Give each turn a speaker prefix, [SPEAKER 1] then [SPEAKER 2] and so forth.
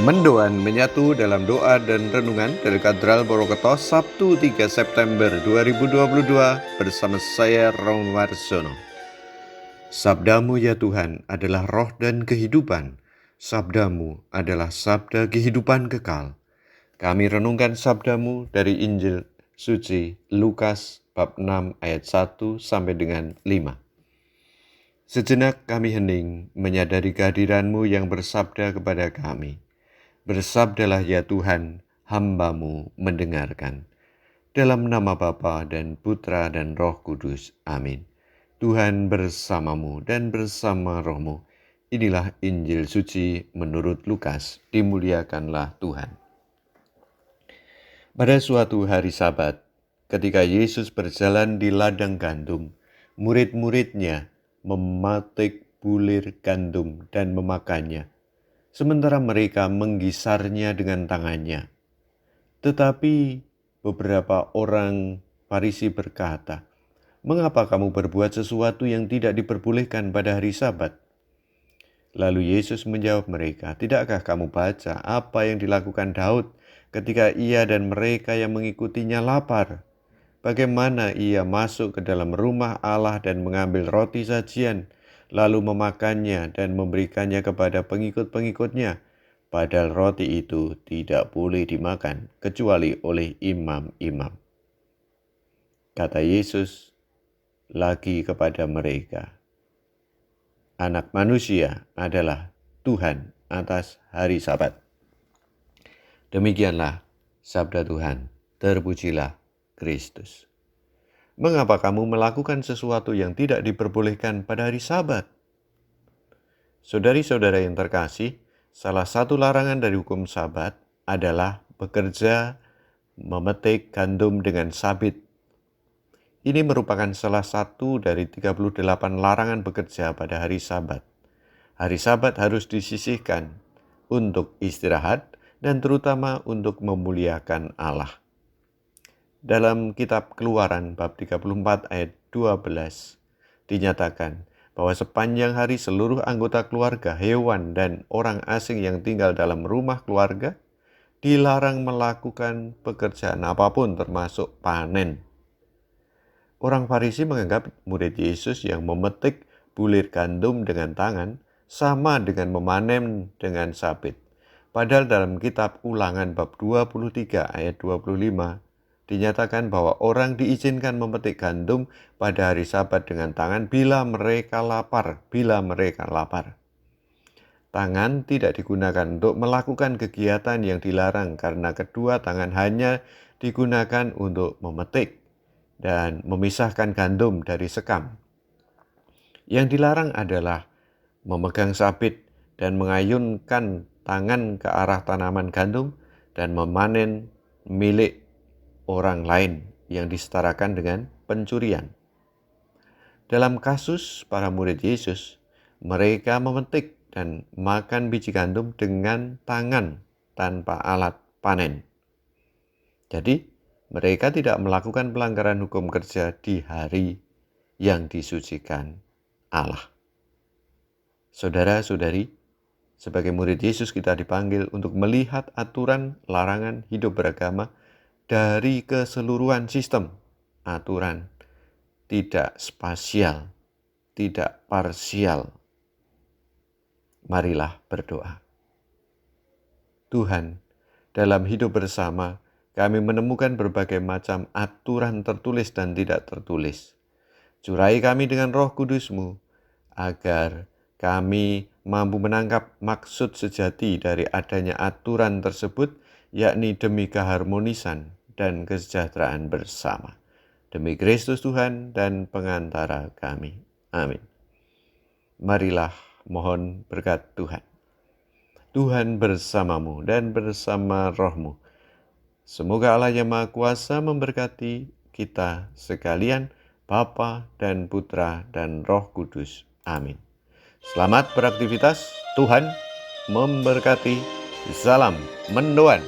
[SPEAKER 1] Mendoan menyatu dalam doa dan renungan dari Katedral Purwokerto Sabtu 3 September 2022 bersama saya Ron Warsono. Sabdamu ya Tuhan adalah roh dan kehidupan. Sabdamu adalah sabda kehidupan kekal. Kami renungkan sabdamu dari Injil suci Lukas bab 6 ayat 1 sampai dengan 5. Sejenak kami hening menyadari kehadiranmu yang bersabda kepada kami. Bersabdalah ya Tuhan, hamba-Mu mendengarkan. Dalam nama Bapa dan Putra dan Roh Kudus. Amin. Tuhan bersamamu dan bersama rohmu. Inilah Injil suci menurut Lukas. Dimuliakanlah Tuhan. Pada suatu hari Sabat, ketika Yesus berjalan di ladang gandum, murid-muridnya memetik bulir gandum dan memakannya, sementara mereka menggisarnya dengan tangannya. Tetapi beberapa orang Farisi berkata, "Mengapa kamu berbuat sesuatu yang tidak diperbolehkan pada hari Sabat?" Lalu Yesus menjawab mereka, "Tidakkah kamu baca apa yang dilakukan Daud ketika ia dan mereka yang mengikutinya lapar? Bagaimana ia masuk ke dalam rumah Allah dan mengambil roti sajian, lalu memakannya dan memberikannya kepada pengikut-pengikutnya, padahal roti itu tidak boleh dimakan kecuali oleh imam-imam." Kata Yesus lagi kepada mereka, "Anak manusia adalah Tuhan atas hari Sabat." Demikianlah sabda Tuhan. Terpujilah Kristus. Mengapa kamu melakukan sesuatu yang tidak diperbolehkan pada hari Sabat? Saudari-saudara yang terkasih, salah satu larangan dari hukum Sabat adalah bekerja memetik gandum dengan sabit. Ini merupakan salah satu dari 38 larangan bekerja pada hari Sabat. Hari Sabat harus disisihkan untuk istirahat dan terutama untuk memuliakan Allah. Dalam kitab Keluaran bab 34 ayat 12 dinyatakan bahwa sepanjang hari seluruh anggota keluarga, hewan, dan orang asing yang tinggal dalam rumah keluarga dilarang melakukan pekerjaan apapun termasuk panen. Orang Farisi menganggap murid Yesus yang memetik bulir gandum dengan tangan sama dengan memanen dengan sabit. Padahal dalam kitab Ulangan bab 23 ayat 25 dinyatakan bahwa orang diizinkan memetik gandum pada hari Sabat dengan tangan bila mereka lapar. Tangan tidak digunakan untuk melakukan kegiatan yang dilarang karena kedua tangan hanya digunakan untuk memetik dan memisahkan gandum dari sekam. Yang dilarang adalah memegang sabit dan mengayunkan tangan ke arah tanaman gandum dan memanen milik orang lain yang disetarakan dengan pencurian. Dalam kasus para murid Yesus, mereka memetik dan makan biji gandum dengan tangan tanpa alat panen. Jadi, mereka tidak melakukan pelanggaran hukum kerja di hari yang disucikan Allah. Saudara-saudari, sebagai murid Yesus kita dipanggil untuk melihat aturan larangan hidup beragama dari keseluruhan sistem. Aturan tidak spasial, tidak parsial. Marilah berdoa. Tuhan, dalam hidup bersama, kami menemukan berbagai macam aturan tertulis dan tidak tertulis. Curai kami dengan Roh Kudus-Mu, agar kami mampu menangkap maksud sejati dari adanya aturan tersebut, yakni demi keharmonisan dan kesejahteraan bersama. Demi Kristus Tuhan dan pengantara kami. Amin. Marilah mohon berkat Tuhan. Tuhan bersamamu dan bersama rohmu. Semoga Allah yang Maha Kuasa memberkati kita sekalian, Bapa dan Putra dan Roh Kudus. Amin. Selamat beraktivitas, Tuhan memberkati. Salam mendoan.